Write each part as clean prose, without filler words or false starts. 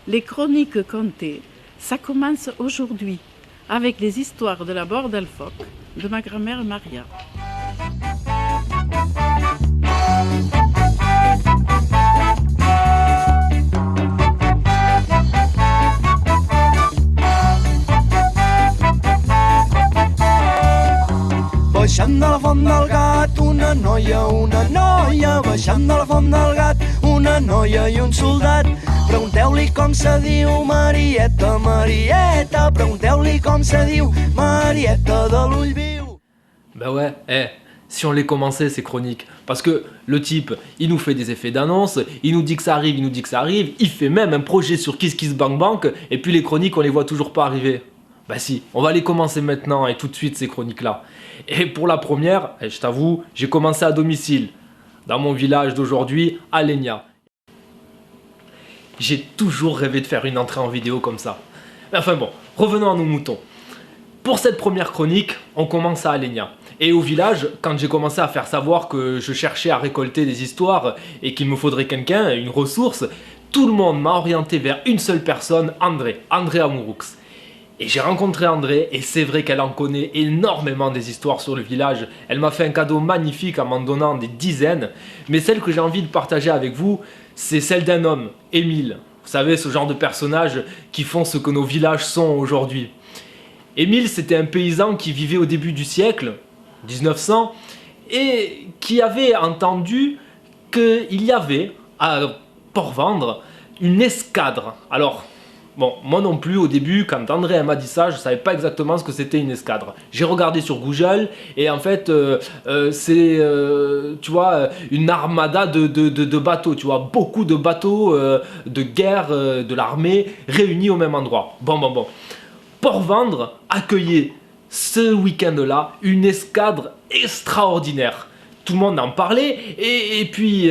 Les chroniques contées, ça commence aujourd'hui avec les histoires de la Bordelphoque de ma grand-mère Maria. Baixant de la font del gat, una noia, baixant de la font del gat, una noia i un soldat. Pregunteu-li com se diu Marieta, Marieta, pregunteu-li com se diu Marieta de l'ull viu. Bah ouais, si on les commençait ces chroniques, parce que le type, il nous fait des effets d'annonce, il nous dit que ça arrive, il fait même un projet sur KissKissBankBank, et puis les chroniques, on les voit toujours pas arriver. Bah si, on va les commencer maintenant et tout de suite ces chroniques-là. Et pour la première, je t'avoue, j'ai commencé à domicile, dans mon village d'aujourd'hui, à Lénia. J'ai toujours rêvé de faire une entrée en vidéo comme ça. Mais enfin bon, revenons à nos moutons. Pour cette première chronique, on commence à Alenia. Et au village, quand j'ai commencé à faire savoir que je cherchais à récolter des histoires et qu'il me faudrait quelqu'un, une ressource, tout le monde m'a orienté vers une seule personne, André Amouroux. Et j'ai rencontré André, et c'est vrai qu'elle en connaît énormément des histoires sur le village. Elle m'a fait un cadeau magnifique en m'en donnant des dizaines. Mais celle que j'ai envie de partager avec vous, c'est celle d'un homme, Émile. Vous savez, ce genre de personnages qui font ce que nos villages sont aujourd'hui. Émile, c'était un paysan qui vivait au début du siècle, 1900, et qui avait entendu qu'il y avait à Port-Vendre une escadre. Alors, bon, moi non plus au début, quand André m'a dit ça, je ne savais pas exactement ce que c'était une escadre. J'ai regardé sur Google et en fait, c'est, tu vois, une armada de bateaux, tu vois, beaucoup de bateaux de guerre de l'armée réunis au même endroit. Bon. Port-Vendre accueillait ce week-end-là une escadre extraordinaire. Tout le monde en parlait et puis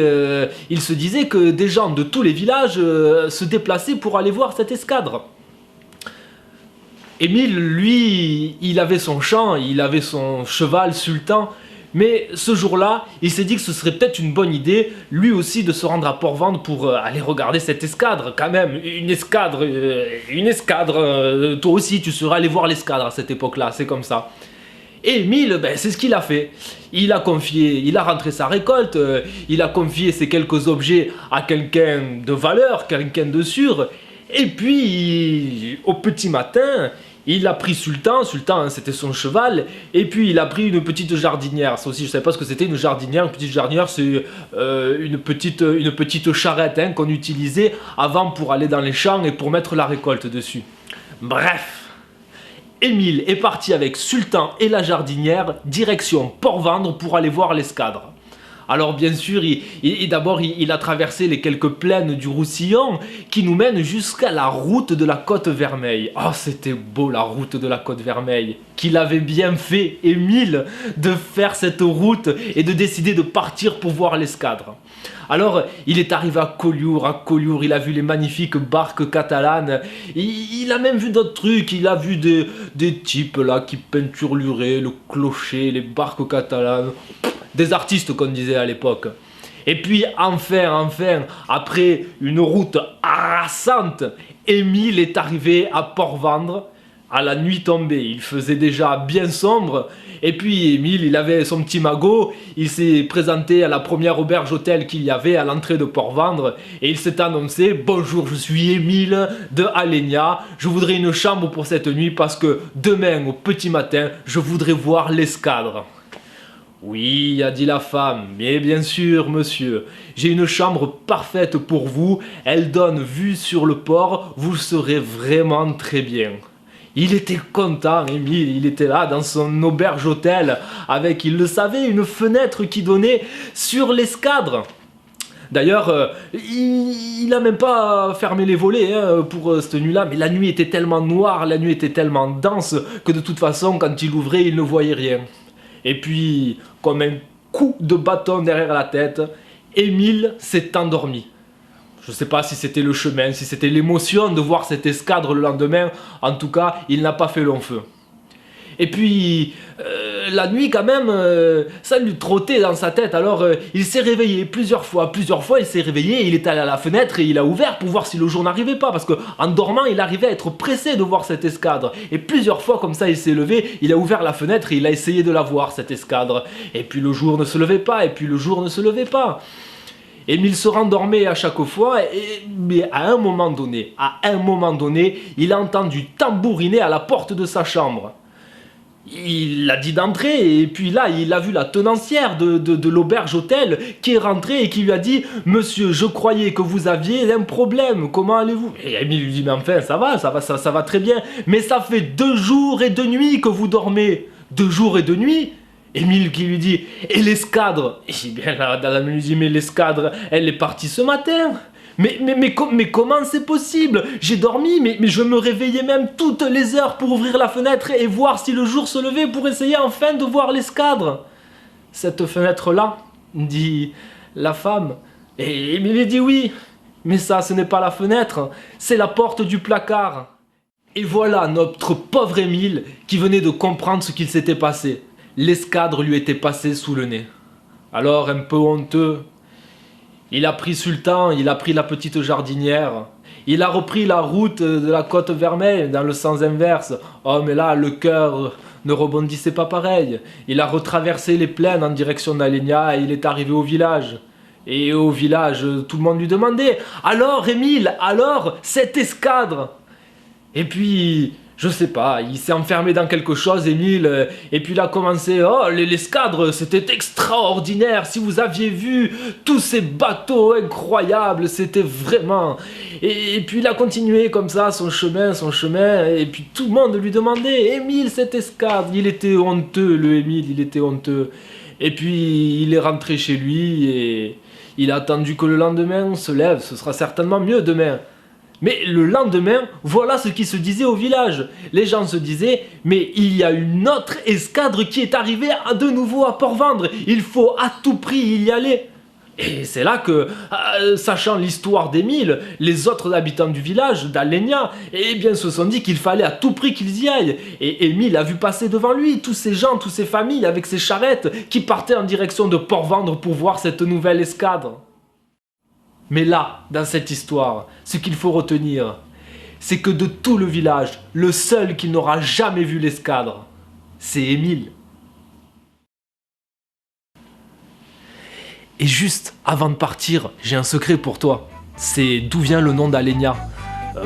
il se disait que des gens de tous les villages se déplaçaient pour aller voir cette escadre. Émile, lui, il avait son champ, il avait son cheval sultan, mais ce jour-là, il s'est dit que ce serait peut-être une bonne idée, lui aussi, de se rendre à Port-Vendre pour aller regarder cette escadre. Quand même, une escadre, toi aussi, tu serais allé voir l'escadre à cette époque-là, c'est comme ça. Et Émile, c'est ce qu'il a fait. Il a rentré sa récolte, il a confié ses quelques objets à quelqu'un de valeur, quelqu'un de sûr. Et puis, au petit matin, il a pris Sultan, hein, c'était son cheval, et puis il a pris une petite jardinière. Ça aussi, je ne savais pas ce que c'était une jardinière. Une petite jardinière, c'est une petite charrette hein, qu'on utilisait avant pour aller dans les champs et pour mettre la récolte dessus. Bref, Émile est parti avec Sultan et la jardinière, direction Port-Vendre pour aller voir l'escadre. Alors bien sûr, d'abord il a traversé les quelques plaines du Roussillon qui nous mènent jusqu'à la route de la Côte Vermeille. Oh, c'était beau la route de la Côte Vermeille. Qu'il avait bien fait, Émile, de faire cette route et de décider de partir pour voir l'escadre. Alors, il est arrivé à Collioure, il a vu les magnifiques barques catalanes, il a même vu d'autres trucs, il a vu des types là qui peinturluraient le clocher, les barques catalanes. Des artistes qu'on disait à l'époque. Et puis enfin, après une route harassante, Émile est arrivé à Port-Vendre à la nuit tombée. Il faisait déjà bien sombre. Et puis Émile, il avait son petit magot, il s'est présenté à la première auberge-hôtel qu'il y avait à l'entrée de Port-Vendre et il s'est annoncé: bonjour, je suis Émile de Alenia, je voudrais une chambre pour cette nuit parce que demain au petit matin, je voudrais voir l'escadre. Oui, a dit la femme, mais bien sûr, monsieur, j'ai une chambre parfaite pour vous, elle donne vue sur le port, vous serez vraiment très bien. Il était content, Émile, il était là dans son auberge-hôtel, avec, il le savait, une fenêtre qui donnait sur l'escadre. D'ailleurs, il n'a même pas fermé les volets pour cette nuit-là, mais la nuit était tellement noire, la nuit était tellement dense, que de toute façon, quand il ouvrait, il ne voyait rien. Et puis, comme un coup de bâton derrière la tête, Émile s'est endormi. Je ne sais pas si c'était le chemin, si c'était l'émotion de voir cette escadre le lendemain. En tout cas, il n'a pas fait long feu. Et puis, la nuit quand même, ça lui trottait dans sa tête. Alors il s'est réveillé plusieurs fois il s'est réveillé, il est allé à la fenêtre et il a ouvert pour voir si le jour n'arrivait pas, parce que en dormant il arrivait à être pressé de voir cette escadre. Et plusieurs fois comme ça il s'est levé, il a ouvert la fenêtre et il a essayé de la voir, cette escadre. Et puis le jour ne se levait pas, et puis le jour ne se levait pas. Émile se rendormait à chaque fois, mais à un moment donné, il a entendu tambouriner à la porte de sa chambre. Il a dit d'entrer, et puis là, il a vu la tenancière de l'auberge hôtel qui est rentrée et qui lui a dit « Monsieur, je croyais que vous aviez un problème, comment allez-vous » Et Émile lui dit « Mais enfin, ça va très bien, mais ça fait 2 jours et 2 nuits que vous dormez. 2 jours et 2 nuits ?» Émile qui lui dit « Et l'escadre ?» Et bien la dame lui dit « Mais l'escadre, elle est partie ce matin. » Mais comment c'est possible? J'ai dormi, mais je me réveillais même toutes les heures pour ouvrir la fenêtre et voir si le jour se levait pour essayer enfin de voir l'escadre. Cette fenêtre-là, dit la femme. Et Émile dit oui, mais ça ce n'est pas la fenêtre, c'est la porte du placard. Et voilà notre pauvre Émile qui venait de comprendre ce qu'il s'était passé. L'escadre lui était passée sous le nez. Alors, un peu honteux, il a pris Sultan, il a pris la petite jardinière, il a repris la route de la Côte Vermeille dans le sens inverse. Oh mais là, le cœur ne rebondissait pas pareil. Il a retraversé les plaines en direction d'Alenia et il est arrivé au village. Et au village, tout le monde lui demandait « Alors, Émile, alors, cette escadre ?» Et puis, je sais pas, il s'est enfermé dans quelque chose, Émile, et puis il a commencé « Oh, l'escadre, c'était extraordinaire, si vous aviez vu tous ces bateaux incroyables, c'était vraiment... » Et puis il a continué comme ça, son chemin, et puis tout le monde lui demandait « Émile, cette escadre !» Il était honteux, le Émile, il était honteux. Et puis il est rentré chez lui, et il a attendu que le lendemain on se lève, ce sera certainement mieux demain. Mais le lendemain, voilà ce qui se disait au village. Les gens se disaient, mais il y a une autre escadre qui est arrivée de nouveau à Port-Vendre. Il faut à tout prix y aller. Et c'est là que, sachant l'histoire d'Émile, les autres habitants du village, d'Alenia, eh bien, se sont dit qu'il fallait à tout prix qu'ils y aillent. Et Émile a vu passer devant lui tous ces gens, toutes ces familles avec ces charrettes qui partaient en direction de Port-Vendre pour voir cette nouvelle escadre. Mais là, dans cette histoire, ce qu'il faut retenir, c'est que de tout le village, le seul qui n'aura jamais vu l'escadre, c'est Émile. Et juste avant de partir, j'ai un secret pour toi. C'est d'où vient le nom d'Alenia.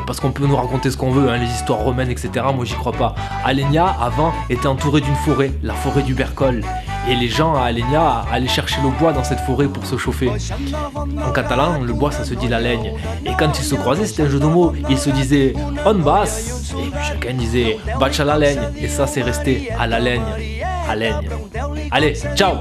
Parce qu'on peut nous raconter ce qu'on veut, hein, les histoires romaines, etc. Moi, j'y crois pas. Alenia, avant, était entourée d'une forêt, la forêt du Bercol. Et les gens à Alenia allaient chercher le bois dans cette forêt pour se chauffer. En catalan, le bois, ça se dit la laine. Et quand ils se croisaient, c'était un jeu de mots. Ils se disaient « on basse » et puis chacun disait « batch à la laine ». Et ça, c'est resté à la laine. À laine. Allez, ciao!